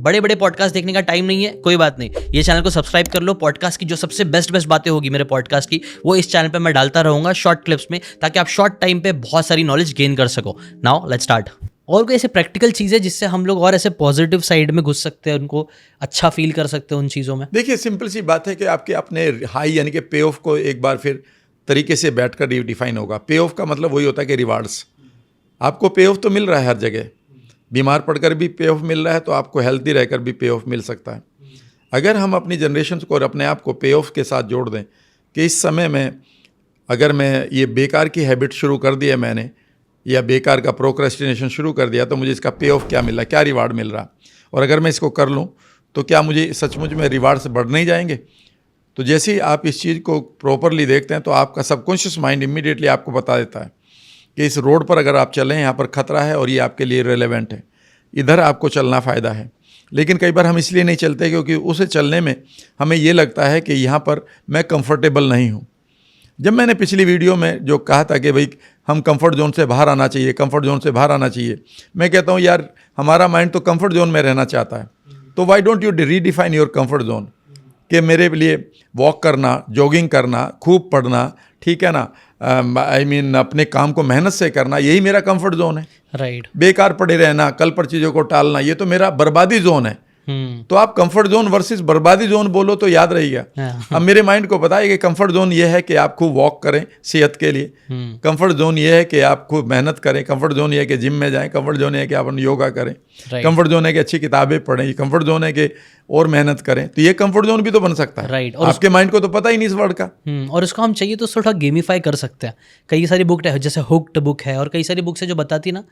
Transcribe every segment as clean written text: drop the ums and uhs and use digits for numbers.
बड़े बड़े पॉडकास्ट देखने का टाइम नहीं है, कोई बात नहीं, ये चैनल को सब्सक्राइब कर लो। पॉडकास्ट की जो सबसे बेस्ट बातें होगी मेरे पॉडकास्ट की, वो इस चैनल पे मैं डालता रहूंगा शॉर्ट क्लिप्स में, ताकि आप शॉर्ट टाइम पे बहुत सारी नॉलेज गेन कर सको। Now let's start. और कोई ऐसे प्रैक्टिकल चीज़ें जिससे हम लोग और ऐसे पॉजिटिव साइड में घुस सकते हैं, उनको अच्छा फील कर सकते हैं उन चीज़ों में? देखिए, सिंपल सी बात है कि आपके अपने हाई यानी कि पे ऑफ को एक बार फिर तरीके से बैठकर डिफाइन होगा। पे ऑफ का मतलब वही होता है कि रिवार्ड्स। आपको पे ऑफ तो मिल रहा है हर जगह, बीमार पड़कर भी पे ऑफ मिल रहा है, तो आपको हेल्दी रहकर भी पे ऑफ मिल सकता है। अगर हम अपनी जनरेशन को और अपने आप को पे ऑफ के साथ जोड़ दें कि इस समय में अगर मैं ये बेकार की हैबिट शुरू कर दी है मैंने, या बेकार का प्रोक्रेस्टिनेशन शुरू कर दिया, तो मुझे इसका पे ऑफ क्या मिल रहा है, क्या रिवार्ड मिल रहा है, और अगर मैं इसको कर लूँ तो क्या मुझे सचमुच में रिवार्ड्स बढ़ नहीं जाएंगे। तो जैसे ही आप इस चीज़ को प्रॉपरली देखते हैं तो आपका सबकॉन्शियस माइंड इमीडिएटली आपको बता देता है कि इस रोड पर अगर आप चलें, यहाँ पर खतरा है और ये आपके लिए रेलेवेंट है, इधर आपको चलना फ़ायदा है। लेकिन कई बार हम इसलिए नहीं चलते क्योंकि उसे चलने में हमें ये लगता है कि यहाँ पर मैं कंफर्टेबल नहीं हूँ। जब मैंने पिछली वीडियो में जो कहा था कि भाई हम कंफर्ट जोन से बाहर आना चाहिए, कंफर्ट जोन से बाहर आना चाहिए, मैं कहता हूँ यार हमारा माइंड तो कंफर्ट जोन में रहना चाहता है, तो why don't you redefine your comfort zone कि मेरे लिए वॉक करना, जॉगिंग करना, खूब पढ़ना, ठीक है ना, आई मीन अपने काम को मेहनत से करना, यही मेरा कंफर्ट जोन है। राइट। बेकार पड़े रहना, कल पर चीज़ों को टालना, ये तो मेरा बर्बादी जोन है। तो आप कंफर्ट जोन वर्सेस बर्बादी जोन बोलो तो याद रहेगा। अब मेरे माइंड को पता है कि कंफर्ट जोन ये है कि आप खूब वॉक करें सेहत के लिए, कंफर्ट जोन ये है कि आप खूब मेहनत करें, कंफर्ट जोन ये है कि जिम में जाएं, कंफर्ट जोन ये है कि आप योगा करें, कंफर्ट जोन है कि अच्छी किताबें पढ़ें, कंफर्ट जोन है कि और मेहनत करें। तो ये कंफर्ट जोन भी तो बन सकता है। राइट। और आपके माइंड को तो पता ही नहीं इस वर्ड का। और उसको हम चाहिए तो थोड़ा गेमिफाई कर सकते हैं। कई सारी बुक है, जैसे हुक्ड बुक है, और कई सारी बुक्स है जो बताती ना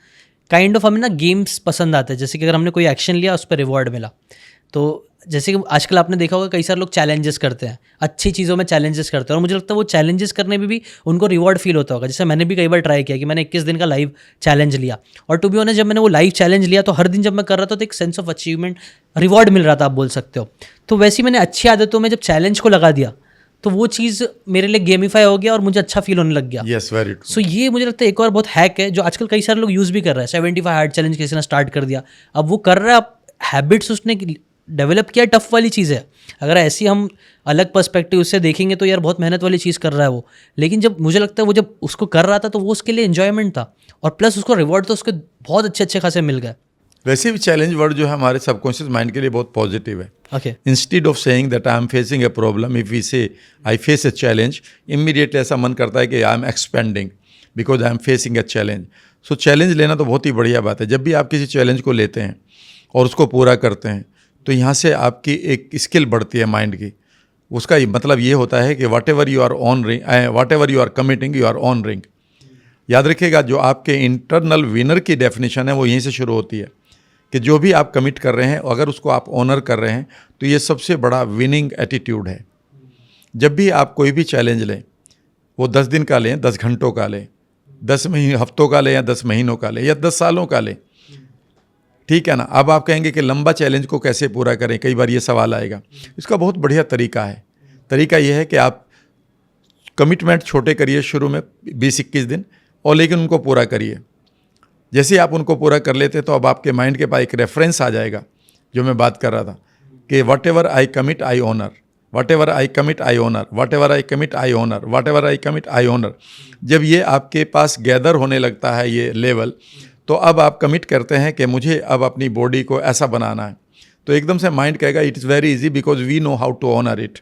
काइंड ऑफ हमें ना गेम्स पसंद आते हैं। जैसे कि अगर हमने कोई एक्शन लिया, उस पर रिवॉर्ड मिला, तो जैसे कि आजकल आपने देखा होगा कई सारे लोग चैलेंजेस करते हैं, अच्छी चीज़ों में चैलेंजेस करते हैं, और मुझे लगता है वो चैलेंजेस करने में भी उनको रिवॉर्ड फील होता होगा। जैसे मैंने भी कई बार ट्राई किया कि मैंने 21 दिन का लाइव चैलेंज लिया, और टू बी ऑनेस्ट जब मैंने वो लाइव चैलेंज लिया तो हर दिन जब मैं कर रहा था तो एक सेंस ऑफ अचीवमेंट, रिवॉर्ड मिल रहा था, आप बोल सकते हो। तो वैसे ही मैंने अच्छी आदतों में जब चैलेंज को लगा दिया तो वो चीज़ मेरे लिए गेमिफाई हो गया और मुझे अच्छा फील होने लग गया। Yes, very true. सो ये मुझे लगता है एक और बहुत हैक है जो आजकल कई सारे लोग यूज़ भी कर रहे हैं। 75 हार्ड चैलेंज किसी ने स्टार्ट कर दिया, अब वो कर रहा है, अब हैबिट्स उसने डेवलप किया। टफ वाली चीज़ है, अगर ऐसी हम अलग पर्सपेक्टिव से देखेंगे तो यार बहुत मेहनत वाली चीज़ कर रहा है वो, लेकिन जब मुझे लगता है वो जब उसको कर रहा था तो वो उसके लिए एंजॉयमेंट था, और प्लस उसको रिवॉर्ड तो उसके बहुत अच्छे खासे मिल गए। वैसे भी चैलेंज वर्ड जो है हमारे सबकॉन्शियस माइंड के लिए बहुत पॉजिटिव है। Okay. Instead of saying that I am facing a problem, if we say I face a challenge, immediately ऐसा मन करता है कि I am expending because I am facing a challenge. So challenge लेना तो बहुत ही बढ़िया बात है। जब भी आप किसी चैलेंज को लेते हैं और उसको पूरा करते हैं तो यहाँ से आपकी एक स्किल बढ़ती है माइंड की। उसका मतलब ये होता है कि whatever you are honouring, whatever you are committing, you are honouring. याद रखिएगा, जो आपके इंटरनल विनर की डेफिनेशन है वो यहीं से शुरू होती है कि जो भी आप कमिट कर रहे हैं अगर उसको आप ऑनर कर रहे हैं तो ये सबसे बड़ा विनिंग एटीट्यूड है। जब भी आप कोई भी चैलेंज लें, वो 10 दिन का लें, 10 घंटों का लें, 10 हफ्तों का लें, या 10 महीनों का लें, या 10 सालों का लें, ठीक है ना। अब आप कहेंगे कि लंबा चैलेंज को कैसे पूरा करें, कई बार ये सवाल आएगा। इसका बहुत बढ़िया तरीका है। तरीका ये है कि आप कमिटमेंट छोटे करिए शुरू में 20-21 दिन, और लेकिन उनको पूरा करिए। जैसे आप उनको पूरा कर लेते तो अब आपके माइंड के पास एक रेफरेंस आ जाएगा जो मैं बात कर रहा था कि whatever I commit I honour, whatever I commit I honour, whatever I commit I honour, whatever I commit I honour. जब ये आपके पास गैदर होने लगता है ये लेवल, तो अब आप कमिट करते हैं कि मुझे अब अपनी बॉडी को ऐसा बनाना है, तो एकदम से माइंड कहेगा it is very easy because we know how to honour it,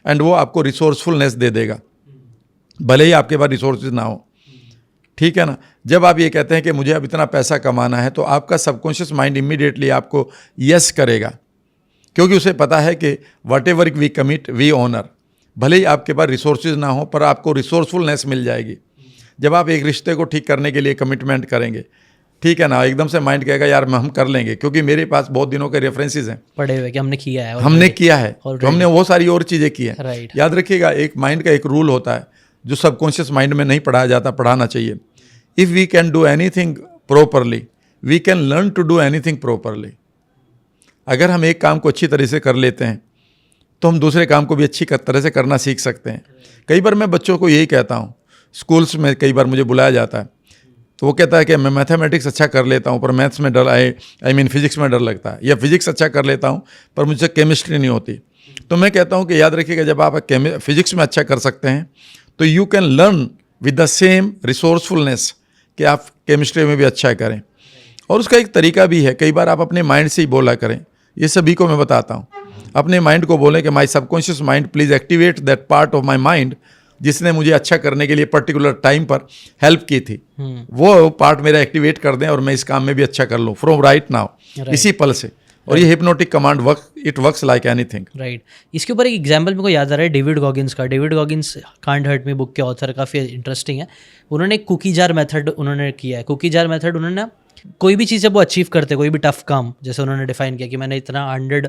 and वो आपको रिसोर्सफुलनेस दे देगा भले ही आपके पास रिसोर्सेज ना हो, ठीक है ना। जब आप ये कहते हैं कि मुझे अब इतना पैसा कमाना है तो आपका सबकॉन्शियस माइंड इमीडिएटली आपको यस करेगा, क्योंकि उसे पता है कि whatever we commit we honour. भले ही आपके पास रिसोर्सेज ना हो पर आपको रिसोर्सफुलनेस मिल जाएगी। जब आप एक रिश्ते को ठीक करने के लिए कमिटमेंट करेंगे, ठीक है ना, एकदम से माइंड कहेगा यार हम कर लेंगे, क्योंकि मेरे पास बहुत दिनों के रेफरेंसेस हैं पड़े हुए कि हमने किया है, तो हमने वो सारी और चीज़ें की हैं। Right. याद रखिएगा, एक माइंड का एक रूल होता है जो सबकॉन्शियस माइंड में नहीं पढ़ाया जाता, पढ़ाना चाहिए। If we can do anything properly we can learn to do anything properly. अगर हम एक काम को अच्छी तरह से कर लेते हैं तो हम दूसरे काम को भी अच्छी तरह से करना सीख सकते हैं। कई बार मैं बच्चों को यही कहता हूँ, स्कूल्स में कई बार मुझे बुलाया जाता है तो वो कहता है कि मैं मैथमेटिक्स अच्छा कर लेता हूँ पर मैथ्स में डर आई मीन फिजिक्स में डर लगता है, या फिजिक्स अच्छा कर लेता हूँ पर मुझसे केमिस्ट्री नहीं होती। तो मैं कहता हूँ कि याद रखिएगा, जब आप फिजिक्स में अच्छा कर सकते हैं तो you can learn with the same resourcefulness कि आप केमिस्ट्री में भी अच्छा करें। और उसका एक तरीका भी है, कई बार आप अपने माइंड से ही बोला करें। ये सभी को मैं बताता हूँ, अपने माइंड को बोलें कि माई subconscious mind please activate that part of my mind जिसने मुझे अच्छा करने के लिए पर्टिकुलर टाइम पर हेल्प की थी, वो पार्ट मेरा एक्टिवेट कर दें और मैं इस काम में भी अच्छा कर लूँ फ्रॉम राइट नाउ, इसी पल से। और ये hypnotic command it works like anything. Right. इसके ऊपर एक एग्जांपल मेरे को याद आ रहा है डेविड गॉगिन्स का। David Goggins can't hurt me book के ऑथर, काफ़ी इंटरेस्टिंग है। उन्होंने एक कुकी जार मेथड उन्होंने किया है। कुकी जार मेथड उन्होंने कोई भी चीज़ जब वो अचीव करते, कोई भी टफ काम, जैसे उन्होंने डिफाइन किया कि मैंने इतना 100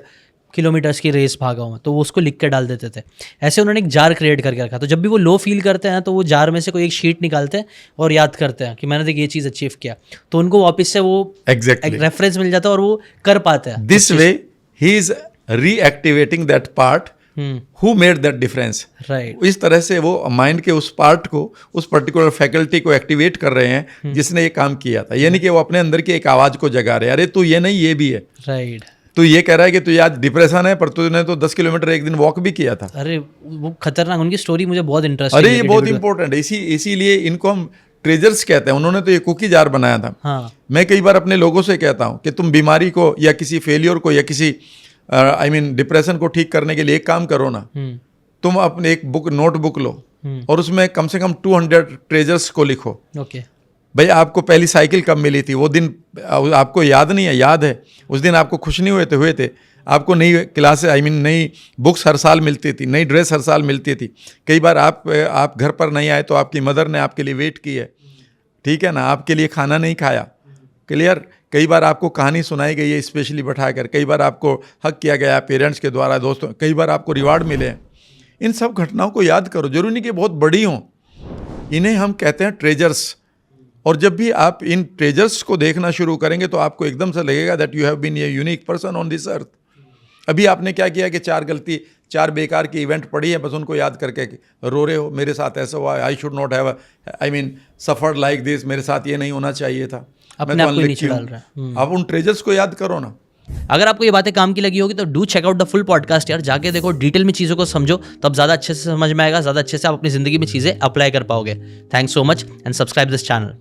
किलोमीटर्स की रेस भागा हूँ, तो वो उसको लिख के डाल देते थे। ऐसे उन्होंने एक जार क्रिएट करके रखा, तो जब भी वो लो फील करते हैं तो वो जार में से कोई एक शीट निकालते हैं और याद करते हैं कि मैंने देख ये चीज़ अचीव किया, तो उनको वापस से वो एग्जैक्टली रेफरेंस मिल जाता है और वो कर पाते हैं। This way he is reactivating that part who made that difference. Right. इस तरह से वो माइंड के उस पार्ट को, उस पर्टिकुलर फैकल्टी को एक्टिवेट कर रहे हैं जिसने ये काम किया था। यानी कि वो अपने अंदर की एक आवाज़ को जगा रहे हैं, अरे तू ये नहीं ये भी है। राइट। तू ये कह रहा है कि तू आज डिप्रेशन है पर तूने तो 10 किलोमीटर एक दिन वॉक भी किया था। अरे वो खतरनाक, उनकी स्टोरी मुझे बहुत इंटरेस्टिंग अरे ये बहुत इंपॉर्टेंट है, इसीलिए इनको हम ट्रेजर्स कहते हैं। उन्होंने तो ये कुकी जार बनाया था। हाँ। मैं कई बार अपने लोगों से कहता हूँ कि तुम बीमारी को या किसी फेलियर को या किसी डिप्रेशन को ठीक करने के लिए एक काम करो ना, तुम अपने एक नोटबुक लो और उसमें कम से कम 200 ट्रेजर्स को लिखो। ओके। भाई आपको पहली साइकिल कब मिली थी, वो दिन आपको याद नहीं है? याद है। उस दिन आपको खुश नहीं हुए थे। आपको नई क्लासेस नई बुक्स हर साल मिलती थी, नई ड्रेस हर साल मिलती थी। कई बार आप घर पर नहीं आए तो आपकी मदर ने आपके लिए वेट की है, ठीक है ना, आपके लिए खाना नहीं खाया। क्लियर। कई बार आपको कहानी सुनाई गई है स्पेशली बैठाकर, कई बार आपको हक किया गया पेरेंट्स के द्वारा, दोस्तों, कई बार आपको रिवार्ड मिले हैं। इन सब घटनाओं को याद करो, जरूरी नहीं कि बहुत बड़ी हों, इन्हें हम कहते हैं ट्रेजर्स। और जब भी आप इन ट्रेजर्स को देखना शुरू करेंगे तो आपको एकदम से लगेगा that you have been a unique person on this earth. अभी आपने क्या किया कि 4 बेकार की इवेंट पड़ी है, बस उनको याद करके रो रहे हो, मेरे साथ ऐसा हुआ, I should not have suffered like this, मेरे साथ ये नहीं होना चाहिए था, अपने आप को नीचे डाल रहा है। आप उन ट्रेजर्स को याद करो ना। अगर आपको ये बातें काम की लगी होगी तो do check out the full podcast यार, जाके देखो, डिटेल में चीज़ों को समझो, तब ज़्यादा अच्छे से समझ में आएगा, ज़्यादा अच्छे से आप अपनी ज़िंदगी में चीज़ें अप्लाई कर पाओगे। Thanks so much and subscribe this channel.